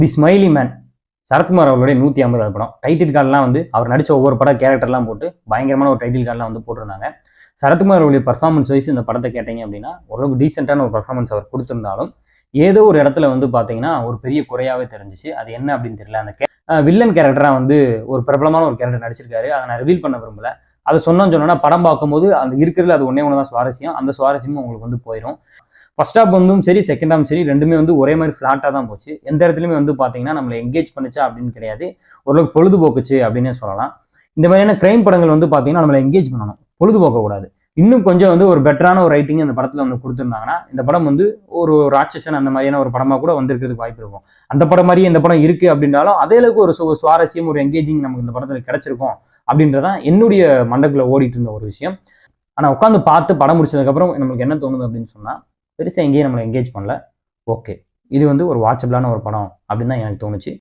தி smiley man Sarathkumar அவர்களுடைய 150வது படம். Title கார்டெலாம் வந்து அவர் நடித்த ஒவ்வொரு படம் கேரக்டர்லாம் போட்டு பயங்கரமான ஒரு டைட்டில் கார்டெலாம் வந்து போட்டிருந்தாங்க. சரத்குமார் அவருடைய பர்ஃபார்மன்ஸ் வைஸ் இந்த படத்தை கேட்டீங்க அப்படின்னா ஓரளவுக்கு டீசெண்டான ஒரு பர்ஃபார்மன்ஸ் அவர் கொடுத்திருந்தாலும் ஏதோ ஒரு இடத்துல வந்து பார்த்தீங்கன்னா ஒரு பெரிய குறையாவே தெரிஞ்சிச்சு. அது என்ன அப்படின்னு தெரியல. அந்த வில்லன் கேரக்டராக வந்து ஒரு பிரபலமான ஒரு கேரக்டர் நடிச்சிருக்காரு. அதை நான் ரிவீல் பண்ண விரும்பல. அதை சொன்னோன்னா படம் பார்க்கும்போது அந்த இருக்கிறதுல அது ஒன்னே ஒன்று தான் சுவாரஸ்யம். அந்த சுவாரஸ்யமும் உங்களுக்கு வந்து போயிடும். ஃபர்ஸ்ட் ஹாப் வந்தும் சரி, செகண்ட் ஹாப் சரி, ரெண்டுமே வந்து ஒரே மாதிரி ஃபிளாட்டாக தான் போச்சு. எந்த இடத்துலையுமே வந்து பார்த்தீங்கன்னா நம்மளை எங்கேஜ் பண்ணிச்சா அப்படின்னு கிடையாது. ஓரளவுக்கு பொழுதுபோக்குச்சு அப்படின்னே சொல்லலாம். இந்த மாதிரியான கிரைம் படங்கள் வந்து பார்த்தீங்கன்னா நம்மளை எங்கேஜ் பண்ணணும், பொழுதுபோக்கக்கூடாது. இன்னும் கொஞ்சம் வந்து ஒரு பெட்டரான ஒரு ரைட்டிங் அந்த படத்தில் வந்து கொடுத்துருந்தாங்கன்னா இந்த படம் வந்து ஒரு ராட்சசன் அந்த மாதிரியான ஒரு படமாக கூட வந்திருக்கிறதுக்கு வாய்ப்பு இருக்கும். அந்த படம் மாதிரியே இந்த படம் இருக்கு அப்படின்றாலும் அதே அளவுக்கு ஒரு சுவாரஸ்யம், ஒரு எங்கேஜிங் நமக்கு இந்த படத்தில் கிடைச்சிருக்கும் அப்படின்றதான் என்னுடைய மண்டக்குள்ள ஓடிட்டு இருந்த ஒரு விஷயம். ஆனால் உட்காந்து பார்த்து படம் முடிச்சதுக்கப்புறம் நமக்கு என்ன தோணுது அப்படின்னு சொன்னால் பெருசாக எங்கேயும் நம்மளை எங்கேஜ் பண்ணல. ஓகே, இது வந்து ஒரு வாட்சபிளான ஒரு படம் அப்படின்னு தான் எனக்கு தோணுச்சு.